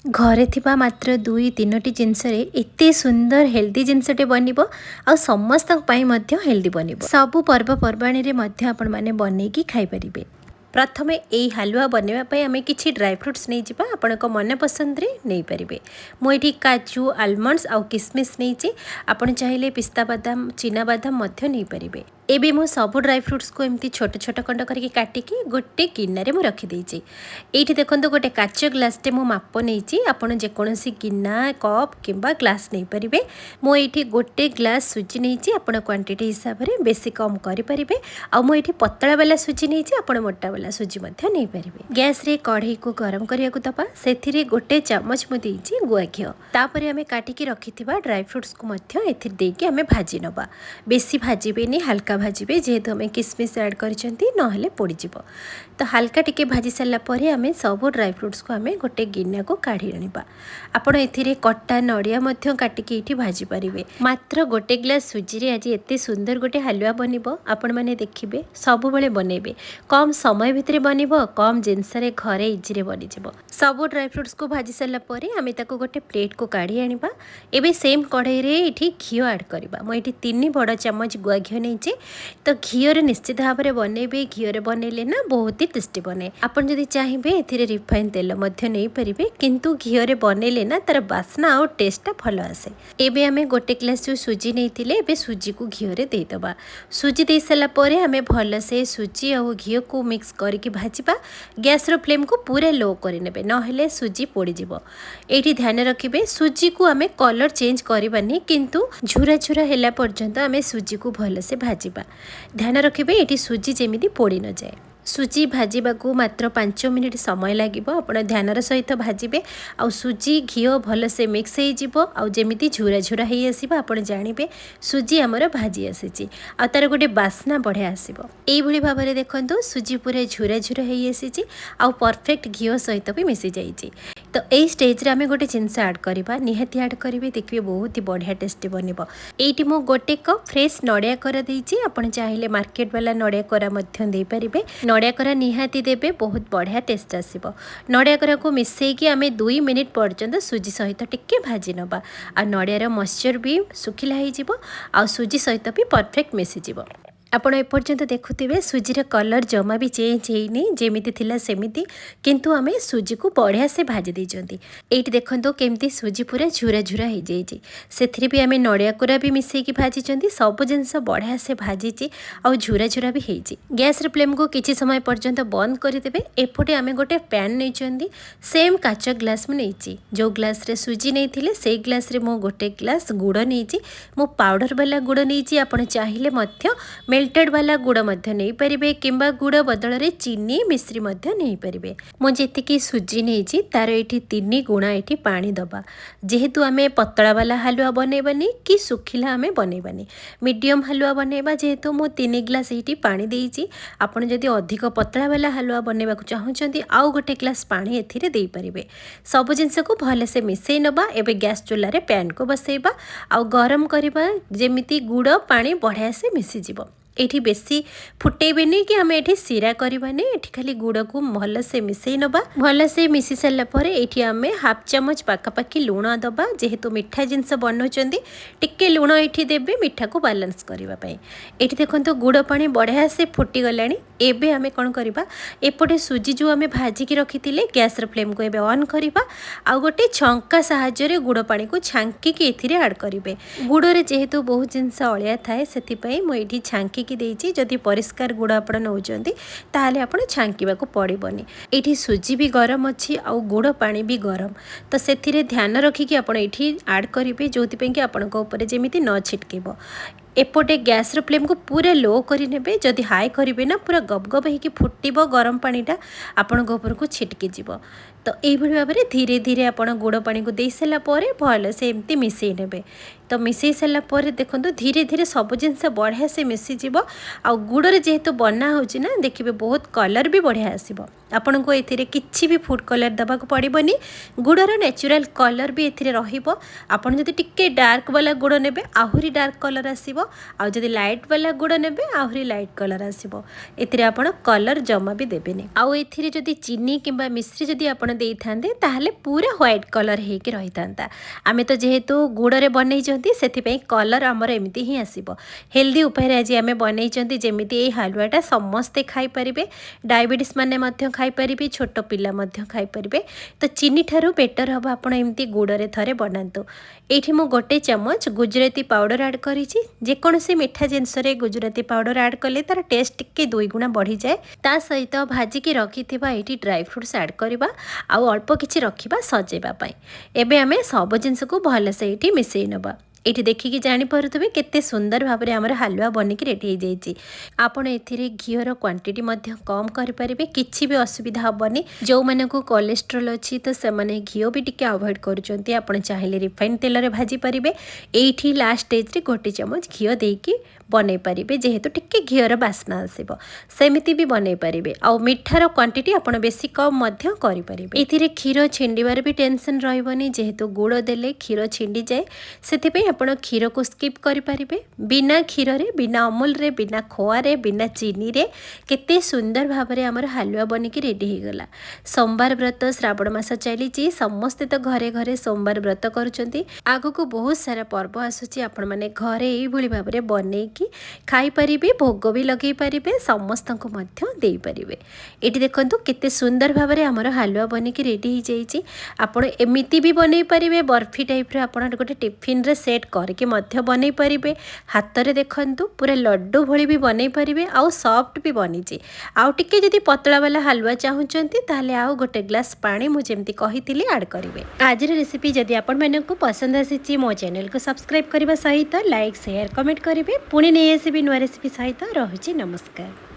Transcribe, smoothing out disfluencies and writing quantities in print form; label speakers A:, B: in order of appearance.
A: घरे थिबा मात्र 2-3टी जिनसरे एते सुंदर हेल्दी जिनसटे बनिबो आ समस्त पई मध्य हेल्दी बनिबो। सबु पर्वपर्वाणी रे मध्य आपण माने बनेकी खाई परिबे। प्रथमे एई हलवा बनवा पई हमें किछि ड्राई फ्रूट्स नहीं जिबा आपनको मन पसंद रे नहीं परिबे। मु एठी काजू आलमंड्स आ किसमिस नहीं छि आपण चाहिले पिस्ता बादाम चिना बादाम मध्य नहीं परिबे। एबे मु सब ड्राई फ्रूट्स को एमती छोट छोट खंड करके काटिकी गोटे गिन्ना रे मु रखी देइछि। एठी देखंतु गोटे काच ग्लास टे मु माप नहीं आपण जेकोसी गिन्ना कप किंबा ग्लास नहीं परिबे। मु एठी गोटे ग्लास सुजी नहीं आपण क्वांटिटी हिसाब रे बेसी कम करि परिबे। आ मु एठी पतला वाला सुजी नहीं आपण मोटा वाला सुजी मध्य नहीं परिबे। गैस रे कढ़ई को गरम करिया को दबा सेथिरे गोटे चम्मच मु देइछि गुआ घी तापरे हमें काटिकी रखिथिबा ड्राई फ्रूट्स को मध्य एथिर देके हमें भाजी नबा। बेसी भाजीबेनी हल्का भाजीबे जेहेतु हमें किसमिस ऐड करिसेंती नहले पोड़ी जिवो। तो हल्का टिके भाजी सारा पर हमें सब ड्राई फ्रूट्स को हमें गोटे गिन्ना को काढ़ी आनिबा। आपण एथिरे कट्टा नड़िया मध्य काटिकी एठी भाजी परिबे। मात्र गोटे ग्लास सुजी रे आज एते सुंदर गोटे हलवा बनिबो। आपण माने देखिबे सब बेले बनेबे कम समय भितरे बनिबो कम जिनस रे घरे इजी रे बनि जिवो। सब ड्राई फ्रूट्स को भाजी सारा पर हमें ताको गोटे प्लेट को काढ़ी आनिबा। एबे सेम कढ़ई रे एठी घी ऐड करबा। मो एठी 3 बड़ चम्मच गुआ घी नेछि। तो घी रे निश्चित भाव में बनइबे। घी रे बनइले ना बहुत ही टेस्टी बने। आपण जदि चाहिबे एथिरे रिफाइन तेल मध्य नहीं परिबे किंतु घी रे बनइले ना तार बास्ना और टेस्टटा भलो आसे। एबे हमें गोटे ग्लास जो सुजी नैतिले एबे सुजी को घी रे दे दबा। सुजी दे साला परे हमें भलो से सुजी और घी को मिक्स करके भाजिबा। गैस रो फ्लेम को पूरा लो करि नेबे नहले सुजी पोड़ी जिवो। एठी ध्यान रखिबे सुजी को हमें कलर चेंज करबानी किंतु झुरा झुरा हेला पर्यंत हमें सुजी को भलो से भाजिबा। ध्यान रखिबे एठी सुजी जेमिति पोड़ी न जाए। सुजी भाजिबा को मात्र 5 मिनिट समय लागिबो। आपण ध्यानर सहित भाजिबे आ सुजी घी भल से मिक्स हो जिवो आ जेमिति झुरा झुरा हे आसीबा आपण जानिबे सुजी हमर भाजी आसीची आ तार गोटे बास्ना बढ़िया आसीबो। एई भली भाबरे देखंतु सुजी पूरा झुरा झुरा हे आसीची आ परफेक्ट घी सहित भी मिसी जाईची। तो यही स्टेज रे आमे गोटे जिनस ऐड करबा निहाती ऐड करिवे देखिबे बहुत ही बढ़िया टेस्टी बनिबो। एठी मो गोटे कप फ्रेश नड़िया कोरा देइची आपण चाहिले मार्केट वाला नड़िया कोरा मध्य दे परिबे। नड़िया कोरा निहाती देबे बहुत बढ़िया टेस्ट आसीबो। नड़िया कोरा को मिसेकी आमे 2 मिनिट पर्यंत सुजी सहित टिके भाजी नबा आ नड़िया रो मॉइस्चर भी सुखिला हे जिवो आ सुजी सहित भी परफेक्ट मिसी जिवो। आपण एपर्यंत देखुथिबे सुजीर कलर जमा भी चेंज हेइनी जेमिति थिला सेमिति किंतु आमे सुजी को बढ़िया से भाजी देइचंती। एठी देखंतो केमती सुजी पूरा झुरा झुरा हे जाईची सेथिरे भी आमे नड़िया कोरा भी मिसेई की भाजी चंती सब जिंस बढ़िया से भाजीची आ झुरा झुरा भी हेइची। गैस रे फ्लेम को किछि समय पर्यंत बंद करि देबे। एफोटे आमे गोटे पैन नेइचंती सेम काच ग्लास में नेइची जो ग्लास रे सुजी नेइथिले सेई ग्लास रे मो गोटे ग्लास गुड़ नेइची। मो पाउडर वाला गुड़ नेइची आपण चाहिले मध्य मेल्टेड वाला गुड़ मध्य नहीं परिबे किंबा गुड़ बदल रे चीनी मिश्री मध्य नहीं परिबे। मो जेतिकी सुजी नेइची तार एठी 3 गुणा एठी पानी दबा। जेहेतु आमे पतला वाला हलवा बनेबानी कि सुखिला आमे बनेबानी मीडियम हलवा बनेबा जेहेतु मो 3 ग्लास एठी पानी देइची। आपण जदि अधिक पतला वाला हलवा बनेबा को चाहुचंती आउ गोटे ग्लास पानी एथिरे देई परिबे। सब जिंस को भले से मिसेई नबा। एबे गैस चूल्हा रे पैन को बसेबा आउ गरम करबा जेमिति गुड़ पानी बढ़िया से मिसी जिवो। एठी बेसी फुटेबेनी कि हमें एठी सिरा करबानी एठी खाली गुड़ को भल से मिसेई नबा। भल से मिसी सारा पर एठी हमें हाफ चम्मच पाखापाखि लुण दबा जेहेतु मिठा जिनस बनौचंदी टिके लुण एठी देबे मिठा को बैलेंस करबा पई। एठी देखंतो गुड़ पानी बढ़िया से फुटी गलानी। एबे हमें कोन करबा एपटे सुजी जो हमें भाजी की रखिथिले गैस रे फ्लेम को एबे ऑन करबा आ गोटे छंका सहाय्य रे गुड़ पानी को छांकी की एथिरे ऐड करिवे। गुड़ रे जेहेतु बहुत जिनस अळिया थाए सेति पई मो एठी छांकी की देइची। जदि परिष्कार गुड़ आपण नौचंती ताले आपण छांकीबा को पड़िबनी। एठी सुजी भी गरम अछि आ गुड़ पानी भी गरम तो सेथिरे ध्यान रखिकी आपण एठी ऐड करिवे जोति पे कि आपण को ऊपर जेमिति न छिटकेबो। एपटे गैस रो फ्लेम को पूरा लो करि नेबे। जदि हाई करिवे ना पूरा गबगब हेकि फुटिबो गरम पानीटा आपण को ऊपर को छिटकी जिवो। तो एई भली भाबरे धीरे धीरे आपण गुड़ पानी को देई सला परे भल से एमती मिसेई नेबे। तो मिसेई सला परे देखंतु धीरे धीरे सब जिंस बढ़िया से मिसी जिवो आ गुड़ रे जेहेतु बना होची ना देखिबे बहुत कलर भी बढ़िया आसीबो। आपन को एथिरे किछि भी फूड कलर दबाक पड़िबनी गुड़र नेचुरल कलर भी एथिरे रहिबो आपन जदि टिके डार्क वाला गुड़ नेबे आहुरी डार्क कलर आसीबो आ जदि लाइट वाला गुड़ नेबे आहुरी लाइट कलर आसीबो एथिरे आपन कलर जमा भी देबेनी आ एथिरे जदि चीनी किंबा मिश्री जदि आपन देई थांदे ताहले पूरा व्हाइट कलर हे के रहि थांता आमे तो जेहेतु गुड़ रे बनै जंती सेथि पई कलर हमर एमिति ही आसीबो हेल्दी उपाय रे आज आमे बनै जंती जेमिति ए हलवाटा समस्ते खाई परिबे डायबिटीज माने मध्य खाई परिबे छोट पिला मध्य खाई परिबे तो चीनी ठारू बेटर हबो आपण एमिति गुड़ रे थरे बनांतो एठी मु गोटे चमच गुजराती पाउडर ऐड करिछि जे कोनोसी मिठा जिंस रे गुजराती पाउडर ऐड कले तार टेस्ट टिके 2 गुणा बढ़ी जाए ता सहित भाजी की रखिथिबा एठी ड्राई फ्रूट्स ऐड करबा आ अल्प किछि रखिबा सजेबा पई एबे हमें सब जिंस को भल से एठी मिसई नबा एठी देखिकी जानी पारुथबे केते सुंदर भाबरे हमर हलवा बनिकी रेडी हो जाइछि आपण एथिरे घियर क्वांटिटी मध्य कम करि परिबे किछि भी असुविधा हबनी जो माने को कोलेस्ट्रॉल अछि तो से माने घियो भी टिके अवॉइड करूचंती आपण चाहिले रिफाइन तेल रे भाजी परिबे एठी लास्ट स्टेज रे गोटे चमच घियो देकी बनै परिबे जेहेतु टिके घियर बास्ना आसीबो सेमिति भी बनै परिबे आ मिठार क्वांटिटी आपण बेसी कम मध्य करि परिबे एथिरे खीर छिंडीबार भी टेंशन रहइबनी जेहेतु गुड़ देले खीर छिंडी जाए सेति पे आपण खीर को स्किप करि परिबे बिना खीर रे बिना अमूल रे बिना खोआ रे बिना चीनी रे केते सुंदर भाबरे हमर हलवा बनिकी रेडी हो गला सोमवार व्रत श्रावण मास चलीची समस्त तो घरे घरे सोमवार व्रत करूचंती आगो को बहुत सारा पर्व आसुची आपण माने घरे एई भली भाबरे बनै खाई परिबे भोग भी लगे पारिबे समस्त को मध्य देई परिबे एटी देखंतु केते सुंदर भाबरे हमर हलवा बनिकी रेडी हो जाइछि आपण एमिति भी बनै परिबे बर्फी टाइप रे आपण गोटे टिफिन रे सेट करके मध्य बनै परिबे हाथ रे देखंतु पूरा लड्डू भली भी बनै परिबे आ सॉफ्ट भी बनिछि आ टिके जदी पतला वाला हलवा चाहुचंती ताले आ गोटे ग्लास पानी मु जेमति कहितिली ऐड करिवे आज रे रेसिपी जदी आपण माने को पसंद आसीछि मो चैनल को सब्सक्राइब करबा सहित लाइक शेयर कमेंट करिवे पुणी नहीं आसबि नुआ रेसिपी सहित रहुछि नमस्कार।